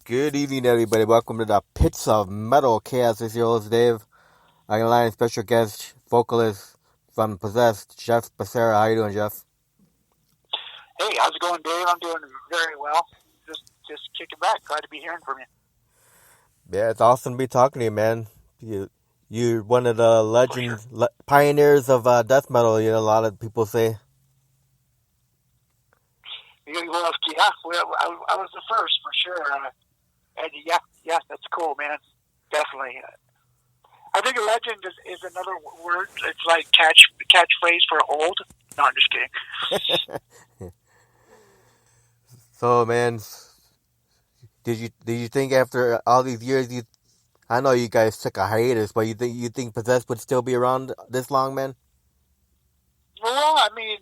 Good evening, everybody. Welcome to the Pits of Metal Chaos. This is your host, Dave. I can line special guest, vocalist from Possessed, Jeff Becerra. How you doing, Jeff? Hey, how's it going, Dave? I'm doing very well. Just kicking back. Glad to be hearing from you. Yeah, it's awesome to be talking to you, man. You're one of the legends, pioneers of death metal. You know, a lot of people say. Well, yeah, I was the first for sure. And yeah, that's cool, man. Definitely. I think a legend is another word. It's like catchphrase for old. No, I'm just kidding. So, man, did you think after all these years, I know you guys took a hiatus, but you think Possessed would still be around this long, man? Well, I mean,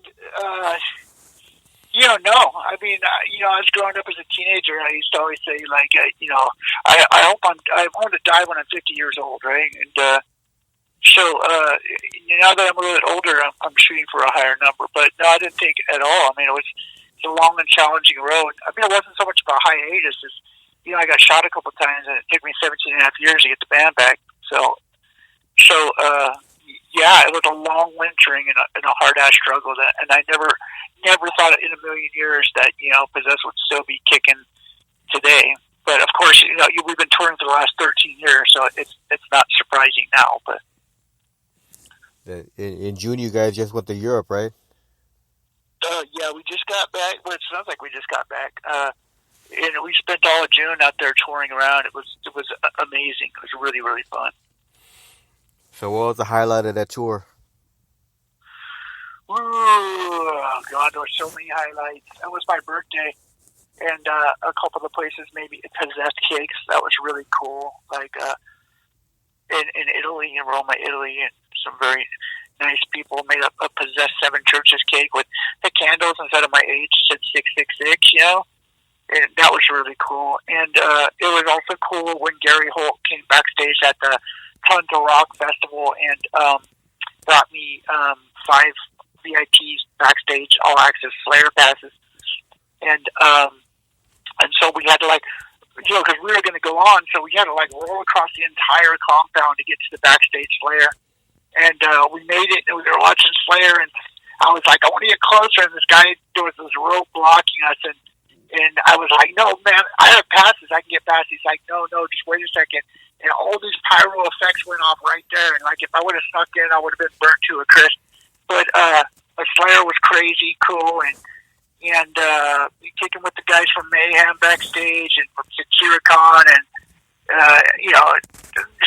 you don't know. I mean, I was growing up as a teenager. I used to always say, like, I hope I want to die when I'm 50 years old, right? And so now that I'm a little bit older, I'm shooting for a higher number. But no, I didn't think at all. I mean, it's a long and challenging road. I mean, it wasn't so much about hiatus. It's, I got shot a couple of times, and it took me 17 and a half years to get the band back. So yeah, it was a long wintering and a hard-ass struggle. And I never thought in a million years that, Possessed would still be kicking today. But, of course, we've been touring for the last 13 years, so it's not surprising now. But in June, you guys just went to Europe, right? Yeah, we just got back. Well, it sounds like we just got back. And we spent all of June out there touring around. It was amazing. It was really, really fun. So what was the highlight of that tour? Oh, God, there were so many highlights. It was my birthday, and a couple of the places, maybe Possessed cakes. That was really cool. Like in Italy, in Roma, Italy, and some very nice people made up a Possessed Seven Churches cake with the candles instead of my age said 666, and that was really cool. And it was also cool when Gary Holt came backstage at the Tons of Rock Festival and brought me 5 VIPs backstage, all access Slayer passes, and so we had to because we were going to go on, so we had to roll across the entire compound to get to the backstage Slayer, and we made it, and we were watching Slayer, and I was like, I want to get closer, and there was this rope blocking us, and I was like, no, man, I have passes, I can get past. He's like, no, just wait a second. And all these pyro effects went off right there. And, if I would have snuck in, I would have been burnt to a crisp. But Slayer was crazy, cool, and kicking with the guys from Mayhem backstage and from Satyricon and,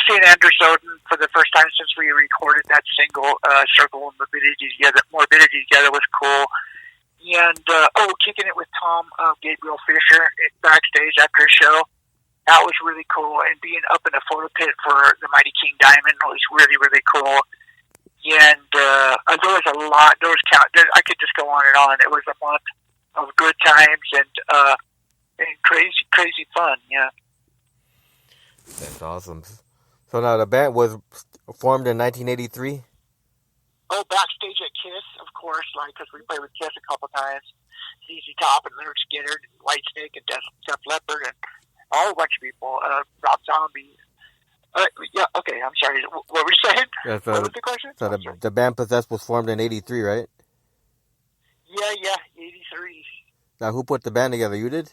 seeing Andrew Soden for the first time since we recorded that single, Circle of Morbidity together was cool. And, kicking it with Tom Gabriel Fisher backstage after a show. That was really cool. And being up in the photo pit for the Mighty King Diamond was really, really cool. And there was a lot. I could just go on and on. It was a month of good times and crazy fun, yeah. That's awesome. So now the band was formed in 1983? Oh, backstage at Kiss, of course, because we played with Kiss a couple times. ZZ Top and Leonard Skinner and Whitesnake and Def Leppard and a whole bunch of people. Rob Zombie. Yeah, okay, I'm sorry. What were you saying? Yeah, what was the question? So the band Possessed was formed in 83, right? Yeah, 83. Now, who put the band together? You did?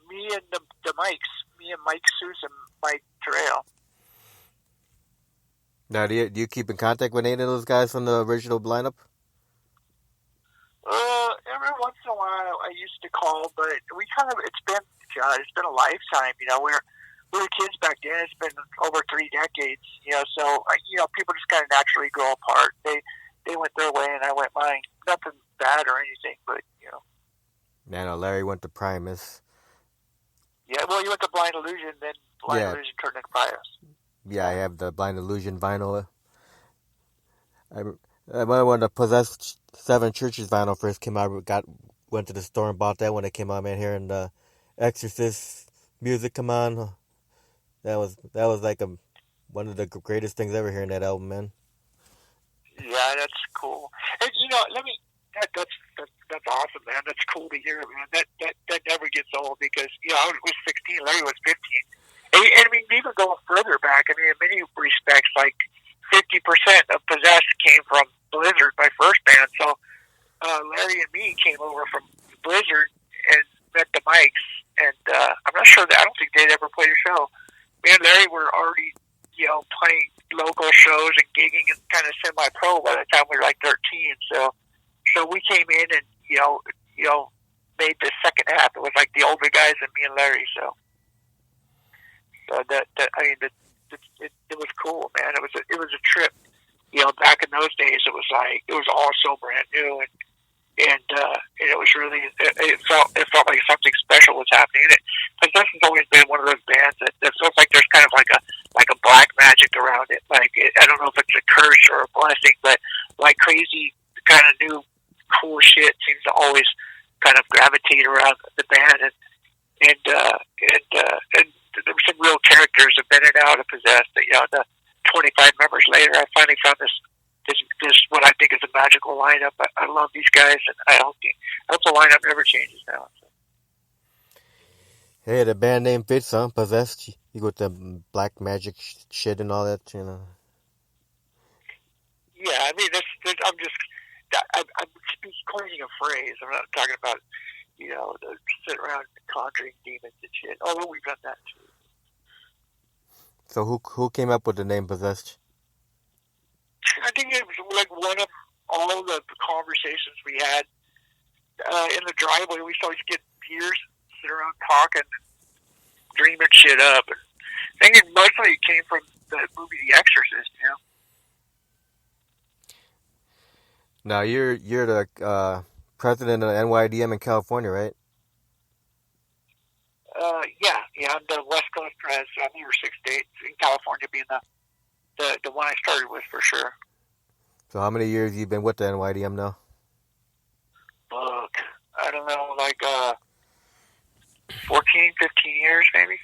Me and the Mikes. Me and Mike Seuss and Mike Terrell. Now, do you keep in contact with any of those guys from the original lineup? Every once in a while I used to call, but it's been a lifetime, we were kids back then. It's been over 3 decades, so, people just kind of naturally grow apart. They went their way and I went mine. Nothing bad or anything, but, No, Larry went to Primus. Yeah, well, you went to Blind Illusion, then Blind Illusion turned into Primus. Yeah, I have the Blind Illusion vinyl. I remember when the Possessed Seven Churches vinyl first came out. Went to the store and bought that when it came out, man. Hearing the Exorcist music come on, that was one of the greatest things ever hearing that album, man. Yeah, that's cool. And that's awesome, man. That's cool to hear, man. That never gets gets old because I was 16, Larry was 15, and I mean even going further back. I mean, in many respects, like 50% of Possessed came from Blizzard, my first band. So Larry and me came over from Blizzard and met the Mikes, and I'm not sure that I don't think they'd ever played a show. Me and Larry were already playing local shows and gigging and kind of semi-pro by the time we were like 13. So we came in and made the second half. It was like the older guys and me and Larry. So that I mean, it was cool, man. It was a trip. Back in those days, it was all so brand new, and it was really it felt like something special was happening. And Possessed has always been one of those bands that feels like there's kind of like a black magic around it. I don't know if it's a curse or a blessing, but like crazy kind of new cool shit seems to always kind of gravitate around the band, and there were some real characters have been in and out of Possessed. The 25 members later, I finally found this what I think is a magical lineup. I love these guys, and I hope the lineup never changes now. So. Hey, the band name fits, huh? Possessed. You got the black magic shit and all that, Yeah, I mean, I'm coining a phrase. I'm not talking about, the sit around conjuring demons and shit. Although we've done that too. So who came up with the name Possessed? I think it was like one of all the conversations we had in the driveway. We used to always get beers, sit around talking, dreaming shit up. And I think mostly it came from the movie The Exorcist. Now you're the president of NYDM in California, right? Yeah. I'm the West Coast pres. I'm here 6 states, in California being the one I started with for sure. So how many years you been with the NYDM now? Look, I don't know, like 14, 15 years maybe.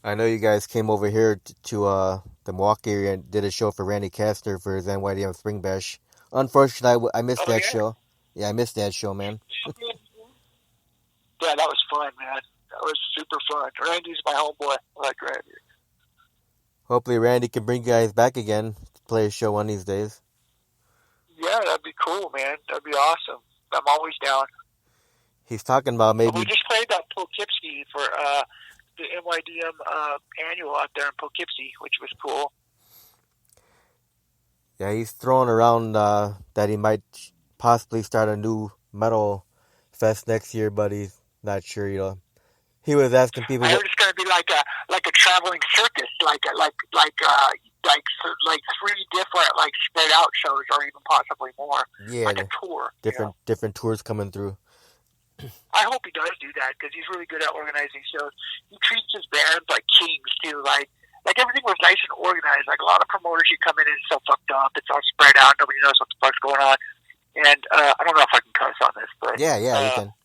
I know you guys came over here to the Milwaukee area and did a show for Randy Castor for his NYDM Spring Bash. Unfortunately, I missed that show. Yeah, I missed that show, man. Yeah, that was fun, man. That was super fun. Randy's my homeboy. I like Randy. Hopefully Randy can bring you guys back again to play a show one of these days. Yeah, that'd be cool, man. That'd be awesome. I'm always down. He's talking about maybe... We just played that Poughkeepsie for the NYDM annual out there in Poughkeepsie, which was cool. Yeah, he's throwing around that he might possibly start a new metal fest next year, but he's not sure, He was asking people... I heard it's going to be like a traveling circus, like 3 different spread out shows, or even possibly more. Yeah, like a tour. Different tours coming through. I hope he does do that because he's really good at organizing shows. He treats his bands like kings too. Like everything was nice and organized. Like a lot of promoters, you come in and it's so fucked up. It's all spread out. Nobody knows what the fuck's going on. And I don't know if I can cuss on this, but yeah, you can.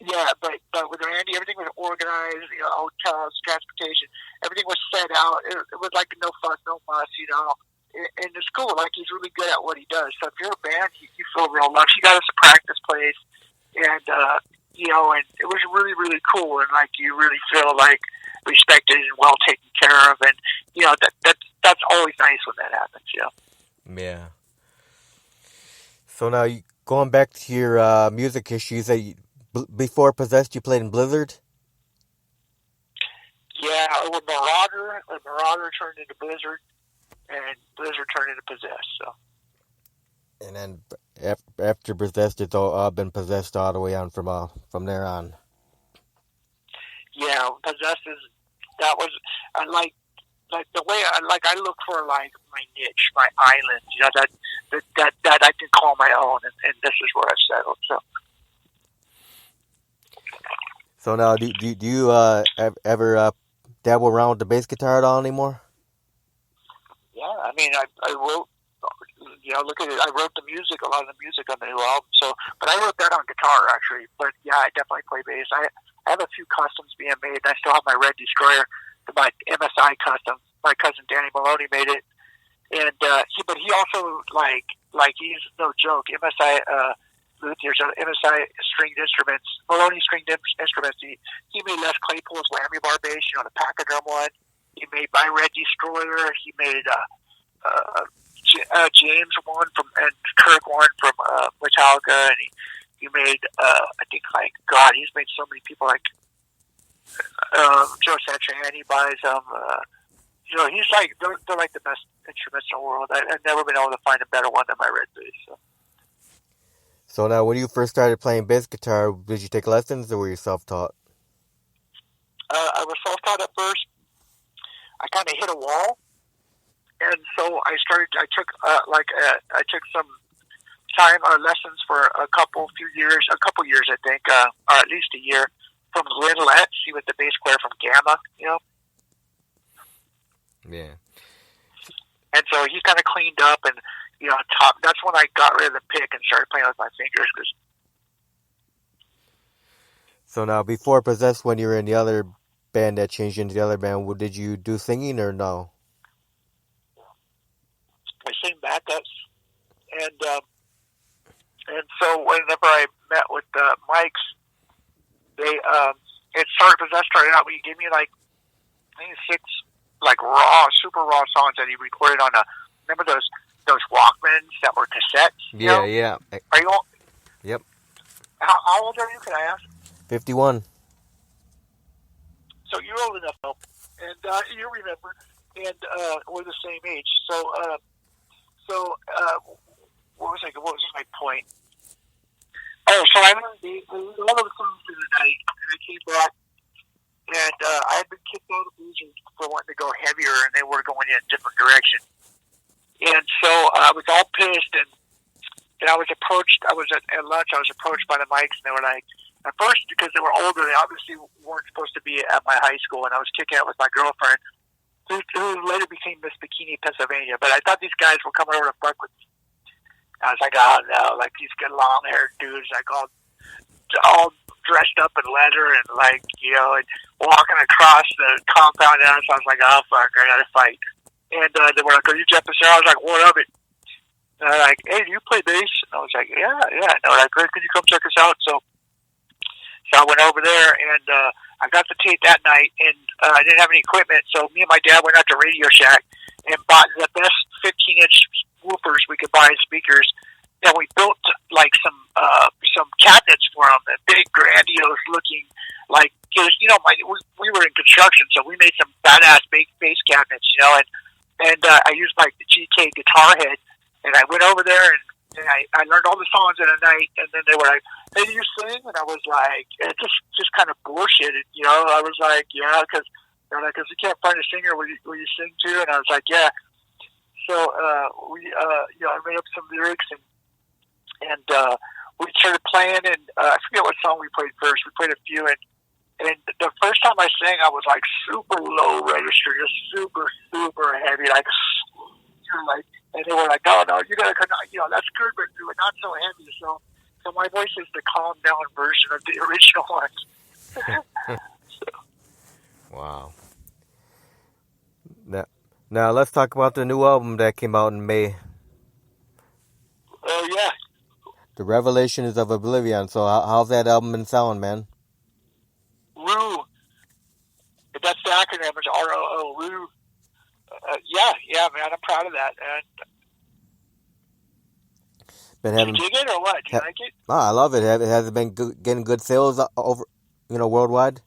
Yeah, but with Randy, everything was organized. Hotels, transportation, everything was set out. It was like no fuss, no muss. And it's cool. Like he's really good at what he does. So if you're a band, you feel real loved. He got us a practice place, and and it was really, really cool. And you really feel respected and well taken care of. And that's always nice when that happens. Yeah. So now, going back to your music history, you say before Possessed, you played in Blizzard? Yeah, with Marauder. Marauder turned into Blizzard, and Blizzard turned into Possessed. So. And then after Possessed, it's all been Possessed all the way on from there on. Yeah, Possessed that was like the way I look for my niche, my island. That I can call my own, and this is where I've settled. So now, do you ever dabble around with the bass guitar at all anymore? Yeah, I mean, I wrote. Look at it. I wrote a lot of the music on the new album. But I wrote that on guitar actually. But yeah, I definitely play bass. I have a few customs being made. I still have my Red Destroyer, my MSI custom. My cousin Danny Maloney made it, and he also like he's no joke. MSI luthiers, MSI stringed instruments, Maloney stringed instruments. He made Les Claypool's whammy bar bass, the Pachyderm one. He made My Red Destroyer. He made James one and Kirk one from Metallica, and he made I think he's made so many people Joe Satriani buys them. He's they're like the best instruments in the world. I've never been able to find a better one than My Red bass. So now, when you first started playing bass guitar, did you take lessons or were you self-taught? I was self-taught at first. I kind of hit a wall, and so I took some time lessons for a couple years, I think, or at least a year, from Lynn Letts. He was the bass player from Gamma, Yeah. And so he kind of cleaned up, and that's when I got rid of the pick and started playing with my fingers. So now, before Possessed, when you were in the other band that changed into the other band, did you do singing or no? I sing backups, and so whenever I met with Mike's, Possessed started out. He gave me I think 6 super raw songs that he recorded on remember those Walkmans that were cassettes? Yeah, yeah. Are you all? Yep. How old are you? Can I ask? 51. So you're old enough, though, and you remember, and we're the same age. What was my point? Oh, so I learned all of the songs for the night, and I came back, and I had been kicked out of Bluesers for wanting to go heavier, and they were going in a different direction. And so I was all pissed, and I was approached. I was at lunch. I was approached by the Mikes, and they were like, at first, because they were older, they obviously weren't supposed to be at my high school, and I was kicking out with my girlfriend, who later became Miss Bikini, Pennsylvania. But I thought these guys were coming over to fuck with me. I was like, oh no, these good long-haired dudes, all dressed up in leather and and walking across the compound, and so I was like, oh fuck, I gotta fight. And they were like, are you Jeff Becerra? I was like, what of it? And they're like, hey, do you play bass? And I was like, yeah. And they were like, great, could you come check us out? So I went over there, and I got the tape that night, and I didn't have any equipment, so me and my dad went out to Radio Shack and bought the best 15-inch woofers we could buy in speakers, and we built some cabinets for them, and big, grandiose looking, because we were in construction, so we made some badass bass cabinets, and I used my GK guitar head, and I went over there and I learned all the songs in a night, and then they were like, hey, do you sing? And I was like, it just kind of bullshitted, I was like, yeah, because they're like, because you can't find a singer, will you sing too? And I was like, yeah. So I made up some lyrics, and we started playing, and I forget what song we played first. We played a few, and the first time I sang, I was super low register, just super, super heavy, and they were like, no, you gotta, that's good, but not so heavy. So my voice is the calm down version of the original one. Wow. Now let's talk about the new album that came out in May. Oh yeah. The Revelations of Oblivion. So how's that album been sound, man? ROO. That's the acronym. It's ROO. ROO. Yeah, man. I'm proud of that. And did you dig it or what? Do you like it? Oh, I love it. Has it been getting good sales over, worldwide?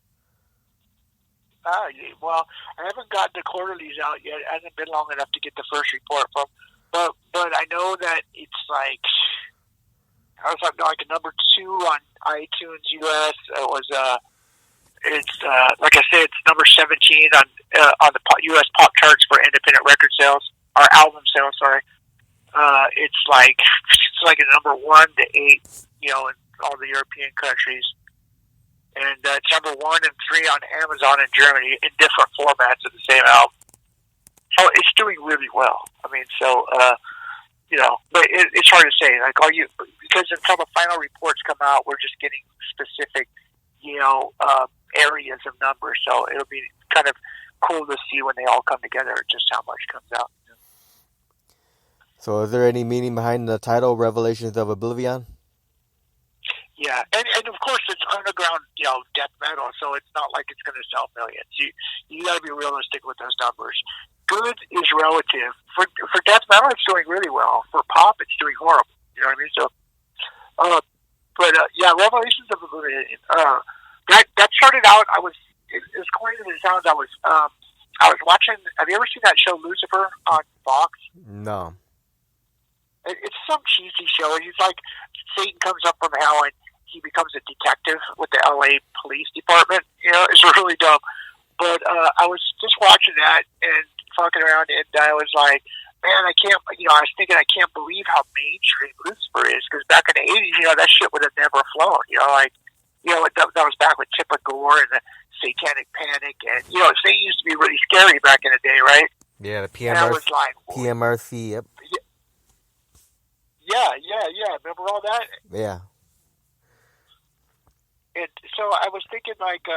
Well, I haven't got the quarterlies out yet. It hasn't been long enough to get the first report from. But I know that it's I was a number 2 on iTunes US. It was it's like I said, it's number 17 on the US pop charts for independent record sales or album sales. Sorry, it's like a number 1 to 8, in all the European countries. And it's number 1 and 3 on Amazon in Germany in different formats of the same album. So it's doing really well. I mean, but it's hard to say. Because until the final reports come out, we're just getting specific, areas of numbers. So it'll be kind of cool to see when they all come together just how much comes out. So is there any meaning behind the title, Revelations of Oblivion? Yeah, and of course it's underground, death metal, so it's not like it's going to sell millions. You got to be realistic with those numbers. Good is relative. For death metal, it's doing really well. For pop, it's doing horrible. You know what I mean? So, yeah, Revelations of the Illuminated. That started out. As corny as it sounds, I was watching. Have you ever seen that show Lucifer on Fox? No. It's some cheesy show. He's like Satan comes up from hell and he becomes a detective with the LA police department. It's really dumb. But I was just watching that and fucking around, and I was like, man, I can't. I was thinking, I can't believe how mainstream Lucifer is, because back in the '80s, that shit would have never flown. That was back with Tipper Gore and the Satanic Panic, and Satan used to be really scary back in the day, right? Yeah, the And I was like, PMRC. Yep. Yeah. Remember all that? Yeah. And so I was thinking, like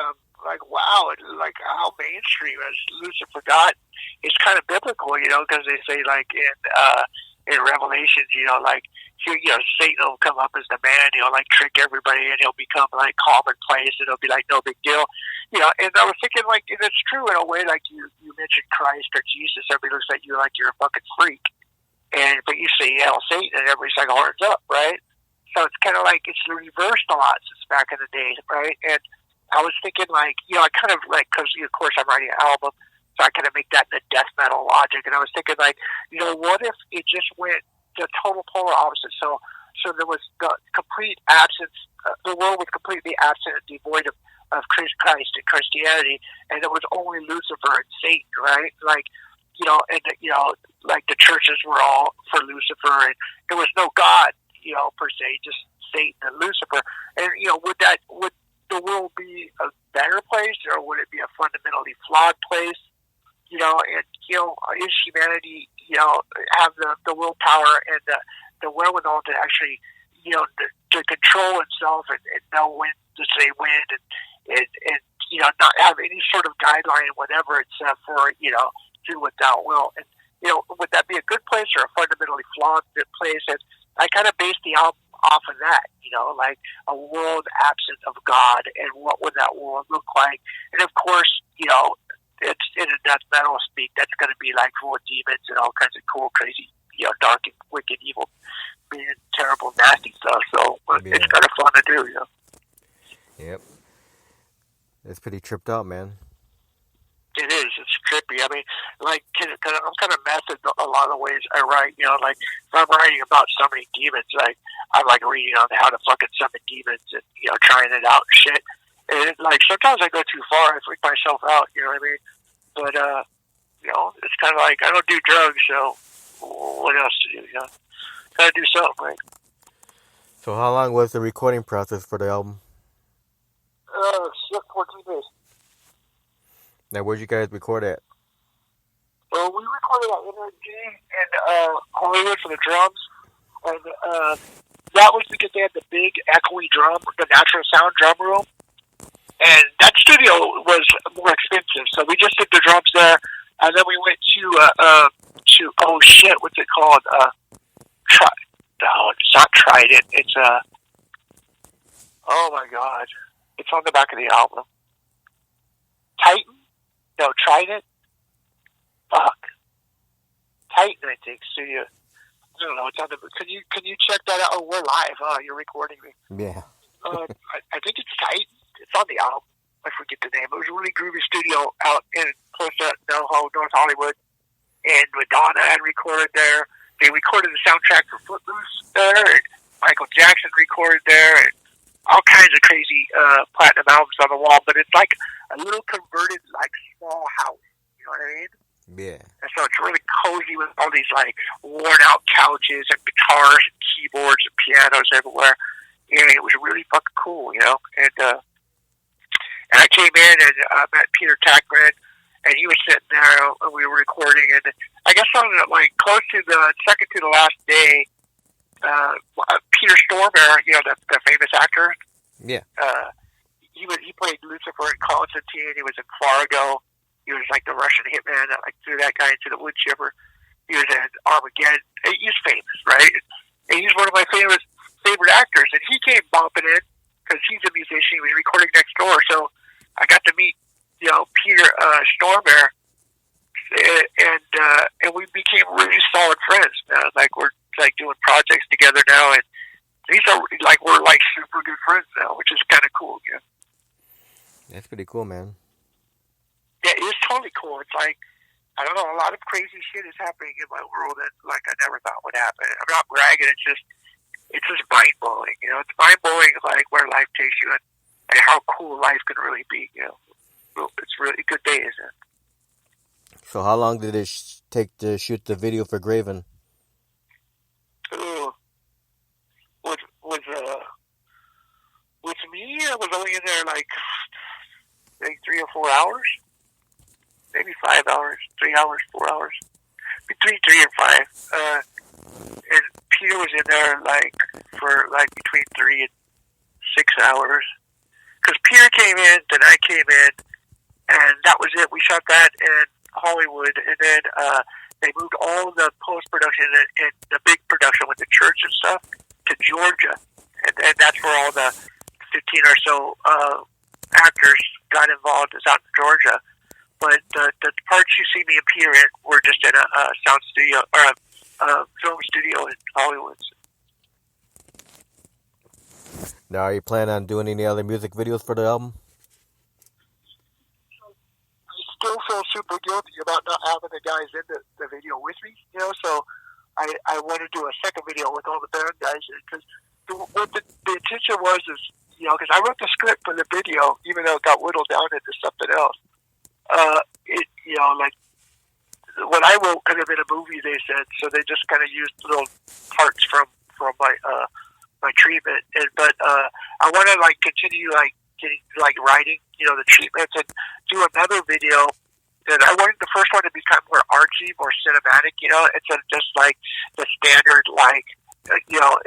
wow, like how mainstream as Lucifer got. It's kind of biblical, because they say like in Revelations, Satan will come up as the man, he'll like trick everybody, and he'll become like commonplace, and it'll be like no big deal, And I was thinking, like, and it's true in a way, like you mentioned Christ or Jesus, everybody looks at you like you're a fucking freak. But you say hell Satan, and everybody's like horns up, right? So it's kind of like it's reversed a lot since back in the day, right? And I was thinking, like, I kind of like, because of course I'm writing an album, so I kind of make that in the death metal logic. And I was thinking, like, what if it just went the total polar opposite? So there was the complete absence. The world was completely absent and devoid of Christ and Christianity, and there was only Lucifer and Satan, right? Like. Like the churches were all for Lucifer, and there was no God, per se, just Satan and Lucifer. And would the world be a better place, or would it be a fundamentally flawed place? And is humanity, have the willpower and the wherewithal to actually, to control itself and know when to say when, and not have any sort of guideline, whatever it's for, do what thou will. And, would that be a good place or a fundamentally flawed place? And I kind of based the album off of that, like a world absent of God, and what would that world look like? And of course, it's in a death metal speak, that's going to be like full of demons and all kinds of cool, crazy, dark and wicked, evil, mean, terrible, nasty stuff. So it's kind of fun to do, Yep. It's pretty tripped out, man. It is. It's trippy. I mean, like, cause I'm kind of method a lot of the ways I write. Like if I'm writing about summoning demons, like I'm like reading on how to fucking summon demons and trying it out and shit. And like sometimes I go too far. I freak myself out. You know what I mean? But it's kind of like I don't do drugs, so what else to do? Gotta do something, right? So how long was the recording process for the album? 14 days. Now, where'd you guys record at? Well, we recorded at Energy in Hollywood for the drums, and that was because they had the big echoey drum, the natural sound drum room, and that studio was more expensive, so we just did the drums there, and then we went to oh shit, what's it called? No, it's not Trident. It's oh my god, it's on the back of the album. Titan. No, Trident? Fuck. Titan, I think, studio. I don't know. It's on the. Can you check that out? Oh, we're live. Oh, you're recording me. Yeah. I think it's Titan. It's on the album. I forget the name. It was a really groovy studio out in close to NoHo, North Hollywood. And Madonna had recorded there. They recorded the soundtrack for Footloose there. And Michael Jackson recorded there. And all kinds of crazy platinum albums on the wall. But it's like a little converted, like, small house. You know what I mean? Yeah. And so it's really cozy with all these, like, worn-out couches and guitars and keyboards and pianos everywhere. And it was really fucking cool, And I came in and met Peter Tackman, and he was sitting there, and we were recording. And I guess on like close to the second to the last day, Peter Stormare, the famous actor. Yeah. He played Lucifer in Constantine. He was in Fargo. He was like the Russian hitman that like threw that guy into the wood chipper. He was in Armageddon. He's famous, right? And he's one of my favorite actors. And he came bumping in, because he's a musician. He was recording next door, so I got to meet Peter Stormare, and we became really solid friends. Like we're like doing projects together now, and we're like super good friends now, which is kind of cool. Yeah, That's pretty cool, man. yeah, it's totally cool. It's like, I don't know, a lot of crazy shit is happening in my world that like I never thought would happen. I'm not bragging. It's just mind blowing. It's mind blowing like where life takes you and how cool life can really be. It's really a good day, isn't it? So how long did it take to shoot the video for Graven? With me, I was only in there like 3 or 4 hours, maybe 5 hours, 3 hours, 4 hours, between 3 and 5. And Peter was in there for between 3 and 6 hours. Because Peter came in, then I came in, and that was it. We shot that in Hollywood, and then they moved all the post-production and the big production with the church and stuff to Georgia. And that's where all the 15 or so actors got involved, is out in Georgia. But the parts you see me and Peter in were just in a sound studio, or a film studio in Hollywood. Now, are you planning on doing any other music videos for the album? I still feel super guilty about not having the guys in the video with me, so I want to do a second video with all the band guys, because what the intention was is, because I wrote the script for the video, even though it got whittled down into something else. Like what I wrote could have been a movie, they said, so they just kind of used little parts from my treatment, but I want to continue getting writing, the treatments, and do another video. That I wanted the first one to become more artsy, more cinematic, instead of just like the standard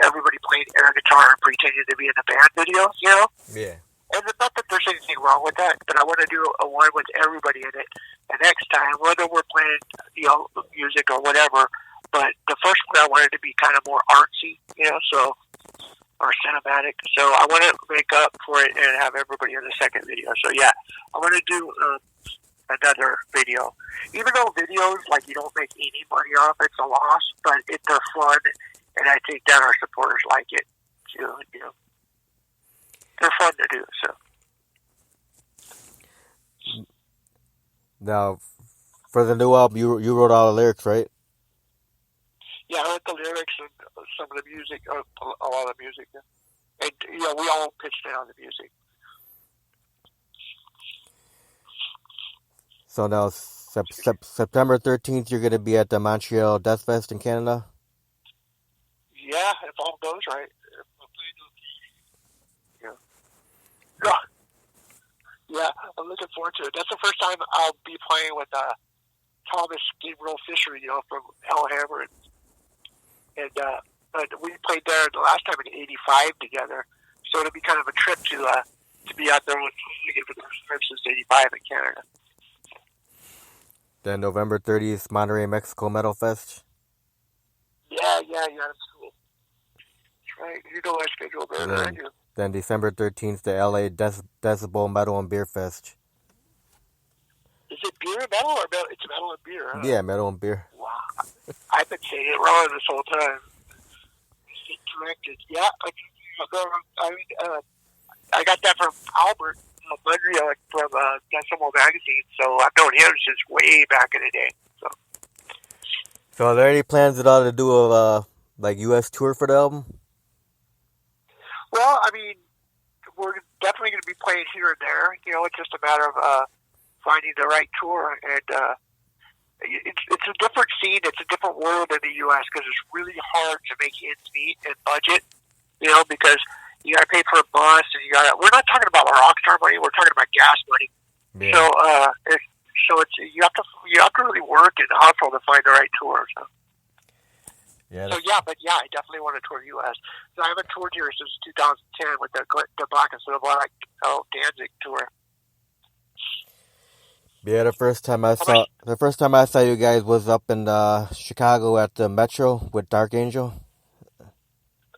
everybody playing air guitar and pretending to be in a band video, Yeah. And not that there's anything wrong with that, but I want to do a one with everybody in it. And next time, whether we're playing, music or whatever, but the first one I wanted to be kind of more artsy, or cinematic. So I want to make up for it and have everybody in the second video. So yeah, I want to do another video. Even though videos, you don't make any money off, it's a loss, but they're fun, and I think that our supporters like it too, They're fun to do, so. Now, for the new album, you wrote all the lyrics, right? Yeah, I wrote the lyrics and some of the music, a lot of the music. Yeah. And, we all pitched in on the music. So now, September 13th, you're going to be at the Montreal Death Fest in Canada? Yeah, if all goes right. Yeah, I'm looking forward to it. That's the first time I'll be playing with Thomas Gabriel Fisher, from Hellhammer. And we played there the last time in '85 together. So it'll be kind of a trip to be out there with him for the first time since '85 in Canada. Then November 30th, Monterrey, Mexico Metal Fest. Yeah, that's cool. That's right. You know my schedule better than I do. Then December 13th, the LA Decibel Metal and Beer Fest. Is it beer and metal, or metal? It's metal and beer, huh? Yeah, metal and beer. Wow. I've been saying it wrong this whole time. Get corrected. Yeah, I got that from Albert Mundrio from Decibel Magazine, so I've known him since way back in the day. So are there any plans at all to do a U.S. tour for the album? Well, I mean, we're definitely going to be playing here and there. It's just a matter of finding the right tour, and it's a different scene. It's a different world in the U.S. because it's really hard to make ends meet and budget. Because you got to pay for a bus, and we're not talking about rock star money. We're talking about gas money. Yeah. So you have to really work and hustle to find the right tour. So. Yeah. I definitely want to tour the U.S. So I haven't toured here since 2010 with the Black and Silver Danzig tour. Yeah, the first time I saw you guys was up in Chicago at the Metro with Dark Angel.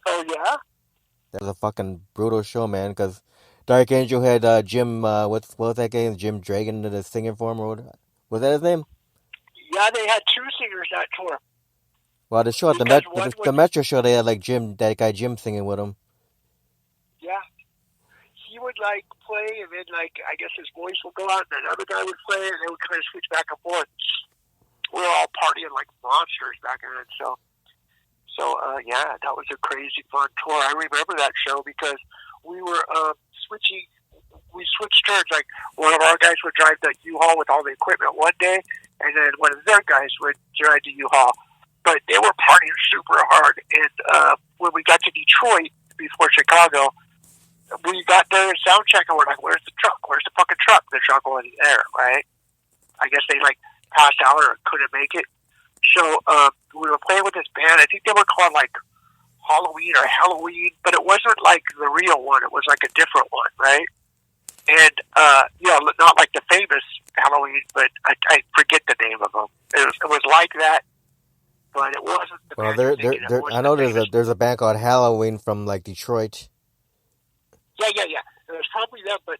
Oh yeah. That was a fucking brutal show, man. Because Dark Angel had Jim. What was that guy? Jim Dragon, the singing for him, or what? Was that his name? Yeah, they had two singers that tour Well, the show at because one the was Metro show, they had like that guy Jim singing with him. yeah. He would like play, and then like I guess his voice would go out, and another guy would play, and they would kind of switch back and forth. We were all partying like monsters back then, so yeah, that was a crazy fun tour. I remember that show because we were switching. We switched turns. Like one of our guys would drive the U-Haul with all the equipment one day, and then one of their guys would drive the U-Haul. But they were partying super hard, and when we got to Detroit before Chicago, we got there and sound check, and we're like, "Where's the truck? Where's the fucking truck?" The truck wasn't there, right? I guess they like passed out or couldn't make it. So we were playing with this band. I think they were called like Halloween or Halloween, but it wasn't like the real one. It was like a different one, right? And not like the famous Halloween, but I forget the name of them. It was like that, but it wasn't the Well, band you're thinking. I know there's a band called Halloween from like Detroit. Yeah. It was probably them, but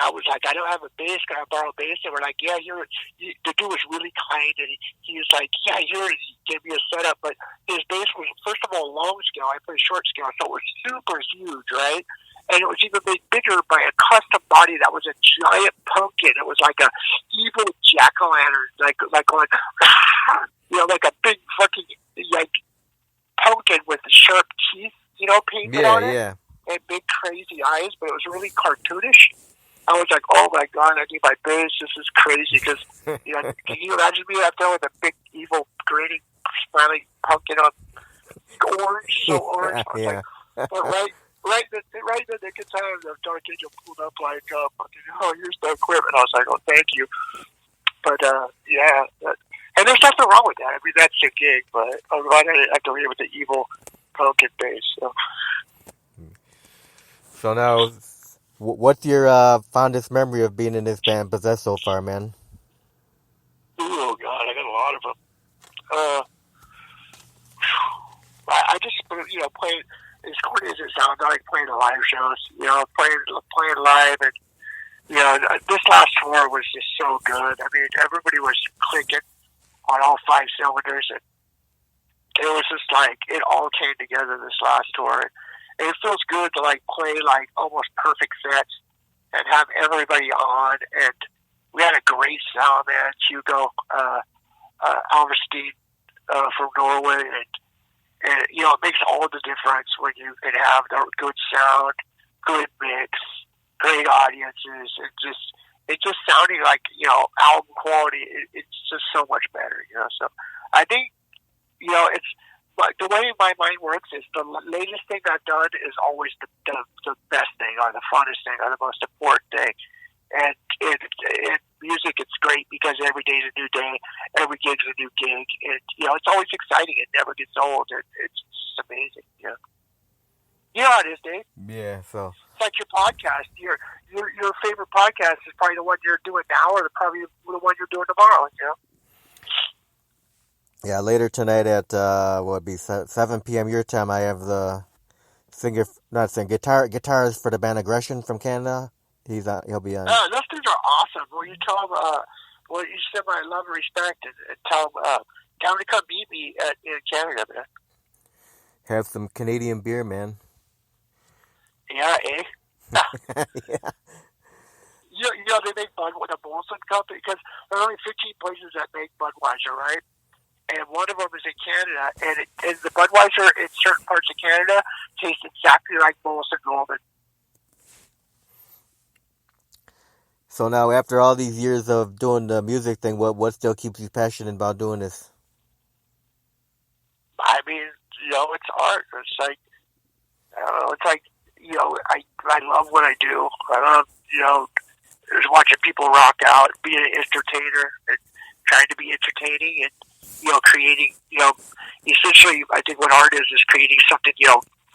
I was like, I don't have a bass. Can I borrow a bass? And we're like, yeah, here. The dude was really kind, and he was like, yeah, here. He gave me a setup, but his bass was, first of all, long scale. I play short scale, so it was super huge, right? And it was even made bigger by a custom body that was a giant pumpkin. It was like a evil jack-o'-lantern, like going, like a big fucking like pumpkin with sharp teeth, painted on it. Yeah. And big crazy eyes, but it was really cartoonish. I was like, oh my god, I need my bass. This is crazy because can you imagine me out there with a big evil grinning smiling pumpkin on orange, so orange. Yeah. Like, but right in the nick of time, the Dark Angel pulled up like, here's the equipment. I was like, oh, thank you. But yeah, and there's nothing wrong with that. I mean, that's a gig, but I'm glad I didn't have to leave with the evil pumpkin bass. So now, what's your fondest memory of being in this band, Possessed, so far, man? Oh God, I got a lot of them. I just playing as corny as it sounds. I like playing the live shows. Playing live, and this last tour was just so good. I mean, everybody was clicking on all five cylinders, and it was just like it all came together this last tour. And it feels good to like play like almost perfect sets and have everybody on. And we had a great sound, man. Hugo Alverstein from Norway, and it makes all the difference when you can have the good sound, good mix, great audiences, and just sounding like album quality. It's just so much better, So I think it's. But the way my mind works is the latest thing I've done is always the best thing or the funnest thing or the most important thing. And in music, it's great because every day is a new day, every gig's a new gig, and it's always exciting. It never gets old. It's just amazing. You know how it is, Dave. Yeah. So it's like your podcast. Your favorite podcast is probably the one you're doing now, or probably the one you're doing tomorrow. Yeah, later tonight at 7 p.m. your time, I have the guitarist for the band Aggression from Canada. He'll be on. Those dudes are awesome. Will you tell him? You send my love and respect, and tell him to come meet me in Canada, man. Have some Canadian beer, man. Yeah, eh? Yeah. They make Bud with a Molson company because there are only 15 places that make Budweiser, right? And one of them is in Canada, and the Budweiser in certain parts of Canada tastes exactly like Molson Golden. So now, after all these years of doing the music thing, what still keeps you passionate about doing this? I mean, it's art. It's like, I don't know, it's like, I love what I do. I love, just watching people rock out, being an entertainer, and trying to be entertaining, and creating, essentially, I think what art is creating something,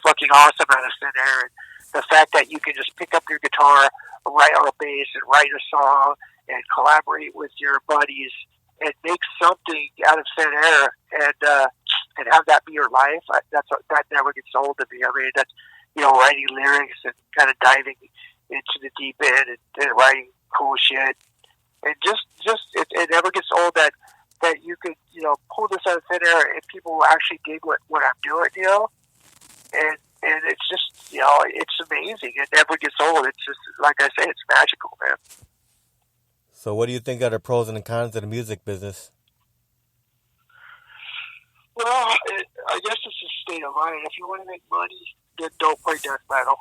fucking awesome out of thin air. And the fact that you can just pick up your guitar, write on a bass, and write a song, and collaborate with your buddies, and make something out of thin air, and have that be your life. That never gets old to me. I mean, that's writing lyrics and kind of diving into the deep end and writing cool shit. And it never gets old that you could, pull this out of thin air and people will actually dig what I'm doing, and it's just, it's amazing. It never gets old. It's just, like I say, it's magical, man. So what do you think are the pros and cons of the music business? Well, I guess it's a state of mind. If you want to make money, then don't play death metal.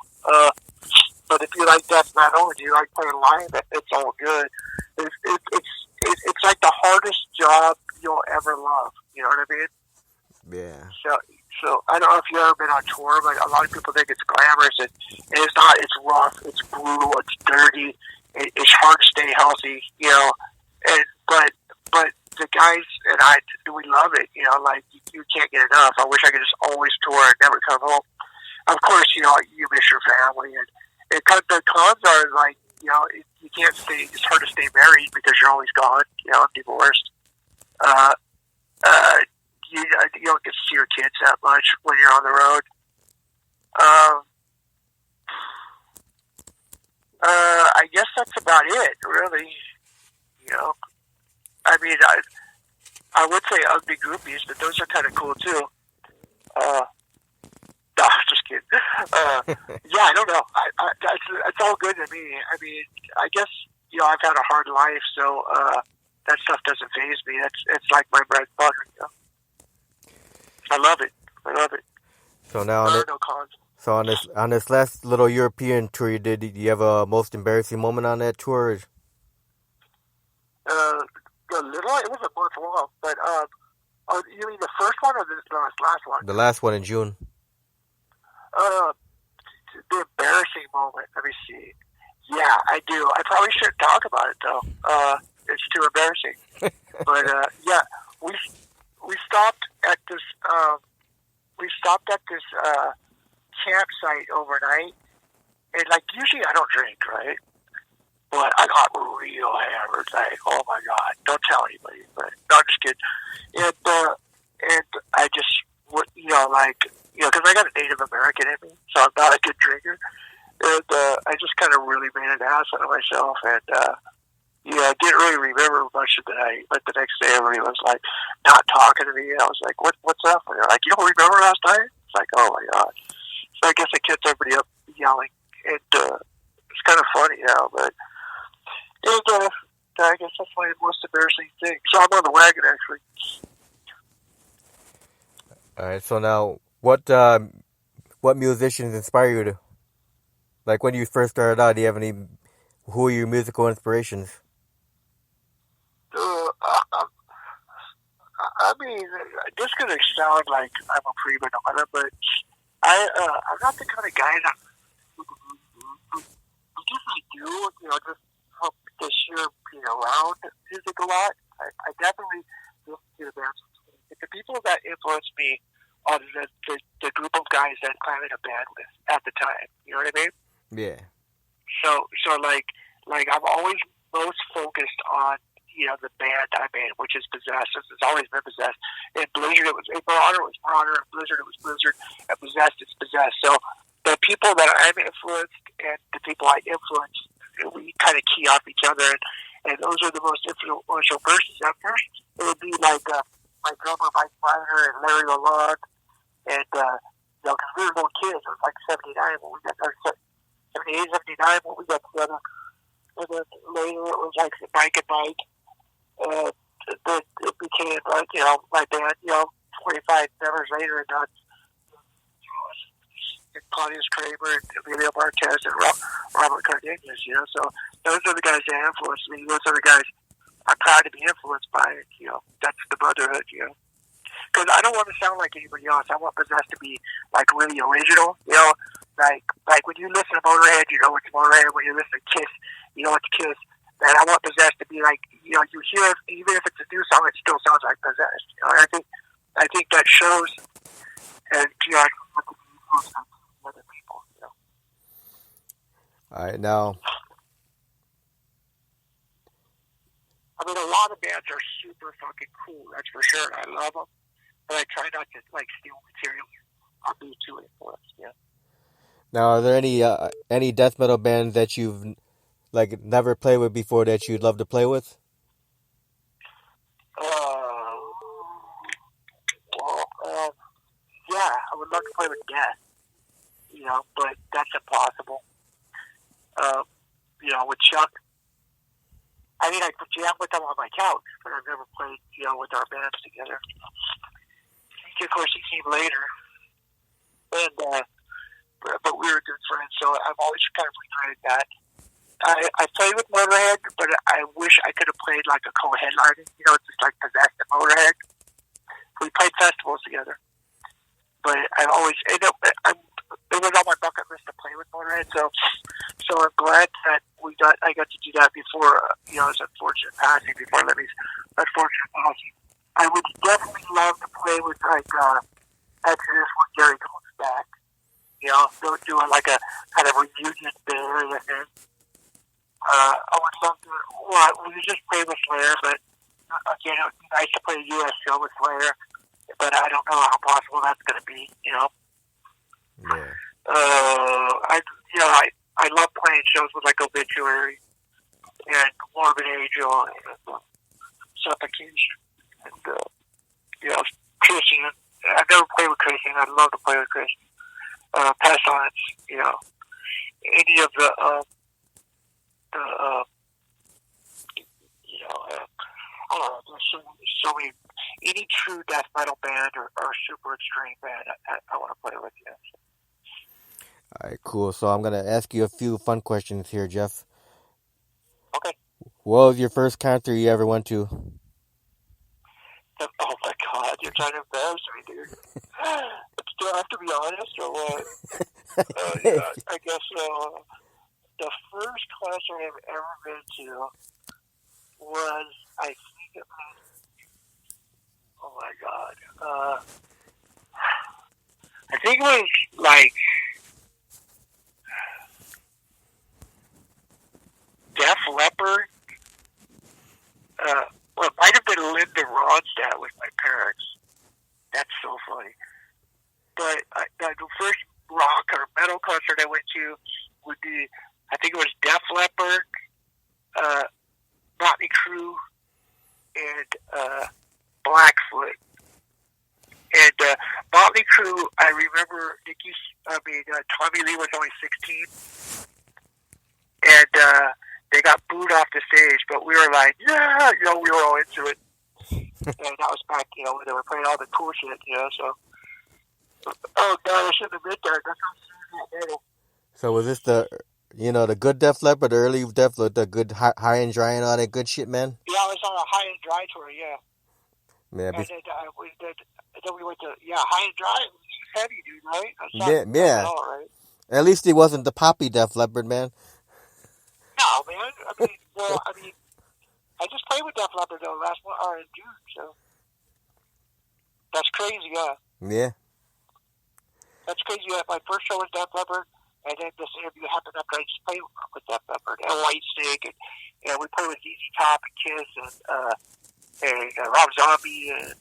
But if you like death metal and you like playing live, it's all good. It's like the hardest job you'll ever love. You know what I mean? Yeah. So I don't know if you've ever been on tour, but a lot of people think it's glamorous, and it's not. It's rough, it's brutal, it's dirty, it's hard to stay healthy, but the guys and I, we love it, like you can't get enough. I wish I could just always tour and never come home. Of course, you miss your family, and the cons are like, you can't stay. It's hard to stay married because you're always gone, divorced. You don't get to see your kids that much when you're on the road. I guess that's about it, really. I mean, I would say ugly groupies, but those are kind of cool too. No, just kidding. Yeah, I don't know. It's all good to me. I mean, I guess I've had a hard life, so that stuff doesn't faze me. It's like my bread and butter. I love it. So now, no cons. So on this last little European tour you did you have a most embarrassing moment on that tour? A little. It was a month long, but you mean the first one or the last one? The last one in June. The embarrassing moment. Let me see. Yeah, I do. I probably shouldn't talk about it though. It's too embarrassing. But yeah, we stopped at this. Campsite overnight, and like usually I don't drink, right? But I got real hammered. Like, oh my god, don't tell anybody. But no, I'm just kidding. And I just, because I got a Native American in me, so I'm not a good drinker. And I just kind of really made an ass out of myself, and I didn't really remember much of the night. But the next day, everybody was like not talking to me. I was like, what's up? And they're like, you don't remember last night? It's like, oh my god. So I guess it kept everybody up yelling, and it's kind of funny now, but I guess that's my most embarrassing thing. So I'm on the wagon, actually. All right. So now, what musicians inspire you to? Like when you first started out, do you have who are your musical inspirations? I mean, this is gonna sound like I'm a prima donna, but I'm not the kind of guy that I guess I do, just help this year being around music a lot. I definitely listen to the bands. The people that influenced me are the group of guys that I'm in a band with at the time. You know what I mean? Yeah. So like I'm always most focused on the band I'm in, which is Possessed. It's always been Possessed. And Blizzard, Marauder was Marauder, and Blizzard, it was Blizzard, and Possessed, it's Possessed. So the people that I'm influenced and the people I influence, we kind of key off each other, and those are the most influential persons. At first, it would be like my drummer, Mike Miner, and Larry Lalonde, and because we were little kids. It was like 79 when we got, or 78, 79 when we got together. And then later it was like Mike and Mike. Then it became like, my band, 25 members later, and Claudius Kramer, and Emilio Marquez, and Robert Cardenas, so those are the guys that influenced me. Those are the guys I'm proud to be influenced by, that's the brotherhood, Because I don't want to sound like anybody else. I want Possessed to be, like, really original, like when you listen to Motorhead, you know it's Motorhead. When you listen to Kiss, you know it's Kiss. And I want Possessed to be like, you hear it, even if it's a new song, it still sounds like Possessed. And I think that shows, and I want to be influenced by other people. All right, now. I mean, a lot of bands are super fucking cool. That's for sure. I love them, but I try not to steal material or be too influenced. Now, are there any death metal bands that you've like never played with before that you'd love to play with? Uh, well, yeah, I would love to play with Death, but that's impossible. Uh, with Chuck, I mean, I could jam with them on my couch, but I've never played, with our bands together. Of course, he came later, and but we were good friends, so I've always kind of regretted that. I played with Motorhead, but I wish I could have played like a co-headliner, just like Possessed and Motorhead. We played festivals together, but it was on my bucket list to play with Motorhead, so I'm glad that I got to do that before, his unfortunate passing, before Lemmy's unfortunate passing. I would definitely love to play with Exodus when Gary comes back. Doing like a kind of reunion Bay Area thing. I would love to. Well, we could just play with Slayer, but again, it would be nice to play a U.S. show with Slayer. But I don't know how possible that's going to be. Yeah. I love playing shows with like Obituary and Morbid Angel and Suffocation and Christian. I've never played with Christian. I'd love to play with Christian. Pestilence, any of the I don't know, there's so many, any true death metal band or super extreme band I want to play with, yes. All right, cool. So I'm gonna ask you a few fun questions here, Jeff. Okay. What was your first concert you ever went to? Oh my God, you're trying to embarrass me, dude. Do I have to be honest or what? Yeah, I guess the first concert I've ever been to was, I think it was, oh my God. I think it was like Def Leppard. Well, it might have been Linda Ronstadt with my parents. That's so funny. But the first rock or metal concert I went to would be, I think it was Def Leppard, Motley Crue, and Blackfoot. And Motley Crue, I remember Tommy Lee was only 16, and they got booed off the stage, but we were like, yeah, we were all into it. And that was back, when they were playing all the cool shit, so. Oh, God, I shouldn't have been there. That's how serious. So was this the good Def Leppard, the early Def Leppard, the good high and dry and all that good shit, man? Yeah, I was on a high and dry tour, yeah. Yeah, And then we went to, high and dry. It was heavy, dude, right? yeah. Right? At least he wasn't the poppy Def Leppard, man. No, man. I just played with Def Leppard, though, last one, in June, so. That's crazy, yeah. Yeah. That's crazy. Yeah. My first show was Def Leppard, and then this interview happened after I just played with Def Leppard and Whitesnake, and we played with ZZ Top and Kiss and Rob Zombie and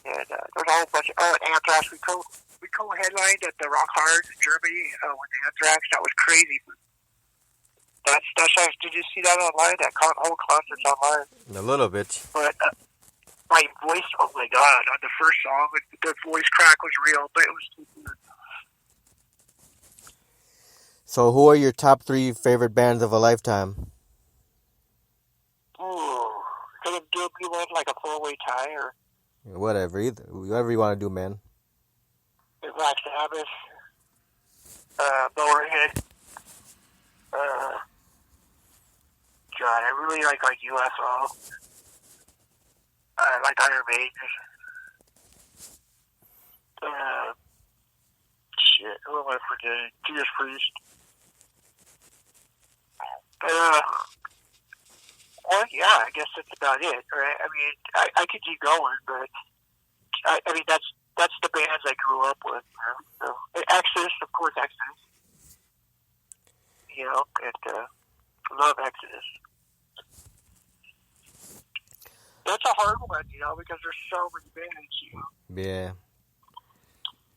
there's a whole bunch of Anthrax. We co-headlined at the Rock Hard in Germany with Anthrax. That was crazy. That's did you see that online? That whole concert's online. A little bit. But my voice, oh my God, on the first song, the voice crack was real, but it was too good. So who are your top 3 favorite bands of a lifetime? Ooh, could it be one like a 4-way tie or Whatever you want to do, man. Black Sabbath, Motorhead. God, I really like UFO. I like Iron Maiden. Shit, who am I forgetting? Judas Priest. Well, yeah, I guess that's about it, right? I mean, I could keep going, but I mean that's the bands I grew up with. So Exodus, of course, Exodus. And love Exodus. That's a hard one, because there's so many bands. Yeah.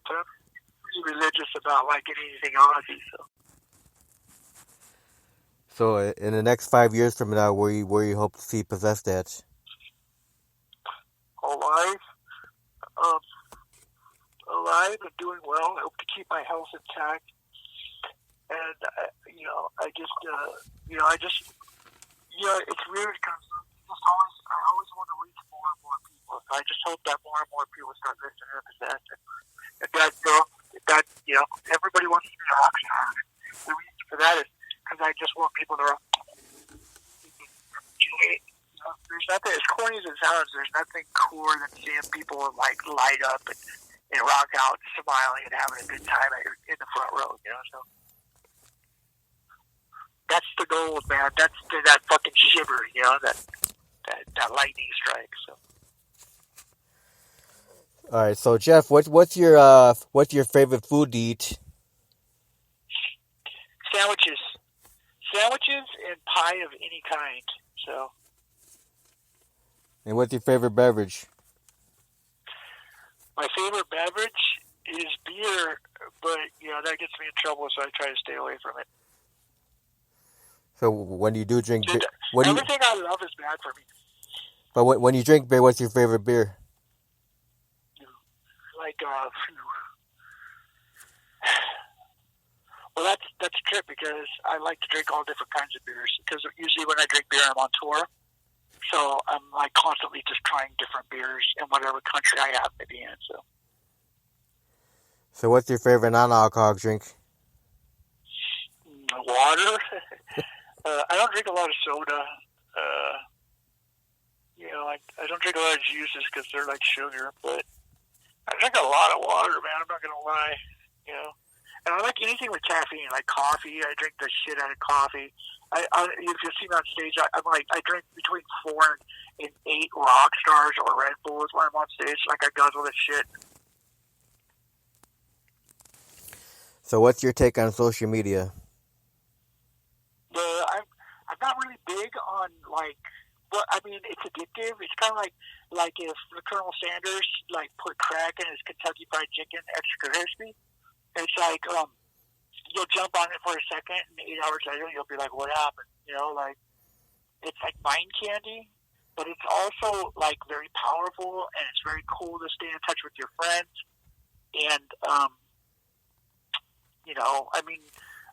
So, who's be religious about liking anything Ozzy. So in the next 5 years from now, where you hope to see Possessed at? Alive, um, alive and doing well. I hope to keep my health intact. And it's weird because I always want to reach more and more people. So I just hope that more and more people start listening to Possessed. And everybody wants to be a rock star. The reason for that is because I just want people to enjoy it. There's nothing, as corny as it sounds, there's nothing cooler than seeing people like light up and rock out, smiling and having a good time in the front row. So that's the goal, man. That's that fucking shiver, that lightning strike. So. All right, so Jeff, what's your favorite food to eat? Sandwiches and pie of any kind. So. And what's your favorite beverage? My favorite beverage is beer, but that gets me in trouble, so I try to stay away from it. So when you do drink beer, everything I love is bad for me. But when you drink beer, what's your favorite beer? Well, that's a trip because I like to drink all different kinds of beers. Because usually when I drink beer, I'm on tour, so I'm like constantly just trying different beers in whatever country I happen to be in. So what's your favorite non-alcoholic drink? Water. I don't drink a lot of soda. I don't drink a lot of juices because they're like sugar, but I drink a lot of water, man. I'm not gonna lie. And I like anything with caffeine, like coffee. I drink the shit out of coffee. If you see me on stage, I drink between 4 and 8 rock stars or Red Bulls when I'm on stage. Like I guzzle this shit. So what's your take on social media? I'm not really big on it's addictive. It's kind of like if Colonel Sanders put crack in his Kentucky Fried Chicken extra crispy. It's like you'll jump on it for a second, and 8 hours later you'll be like, "What happened?" It's like mind candy, but it's also like very powerful, and it's very cool to stay in touch with your friends. And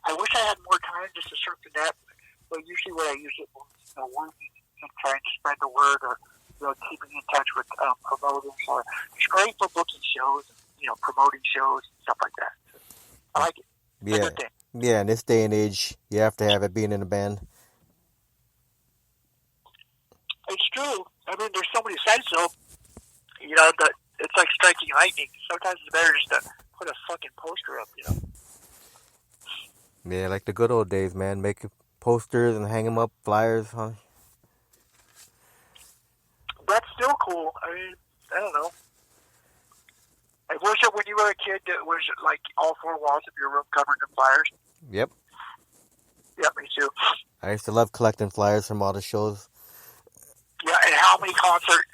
I wish I had more time just to surf the net. But usually, what I use it for working and trying to spread the word, or keeping in touch with promoters, or it's great for booking shows, promoting shows and stuff like that. So I like it. Yeah. In this day and age, you have to have it being in a band. It's true. I mean, there's so many sides, though. That it's like striking lightning. Sometimes it's better just to put a fucking poster up. Yeah, like the good old days, man. Make posters and hang them up, flyers, huh? That's still cool. I mean, I don't know. Was it when you were a kid, was it like all 4 walls of your room covered in flyers? Yep. Yep, me too. I used to love collecting flyers from all the shows. Yeah, and how many concert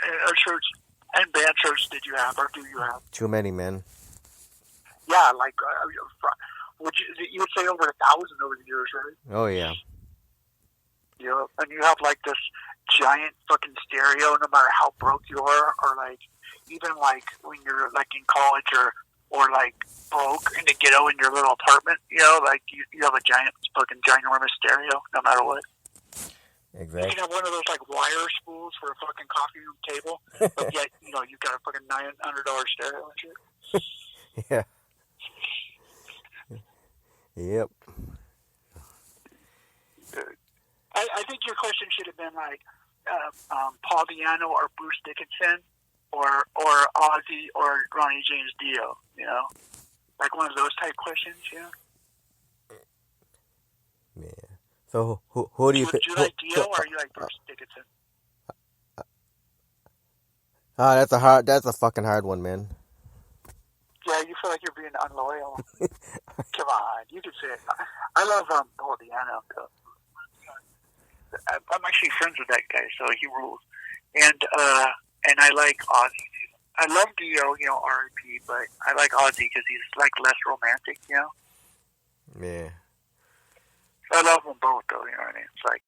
shirts and band shirts did you have, or do you have? Too many, man. Yeah, you would say over 1,000 over the years, right? Oh, yeah. Yeah, and you have like this giant fucking stereo, no matter how broke you are, or even when you're in college or broke in the ghetto in your little apartment, you have a ginormous stereo, no matter what. Exactly. You can have one of those wire spools for a fucking coffee room table, but yet you've got a fucking $900 stereo and shit. Yeah. Yep. I think your question should have been Paul Di'Anno or Bruce Dickinson or Ozzy or Ronnie James Dio, like one of those type questions, Yeah. So who do you think? Do you like Dio or you like Bruce Dickinson? That's a fucking hard one, man. Yeah, you feel like you're being unloyal. Come on, you can say it. I love Paul Di'Anno. I'm actually friends with that guy, so he rules. And I like Ozzy too. I love Dio, R.I.P., but I like Ozzy because he's like less romantic, Yeah. I love them both, though. You know what I mean? It's like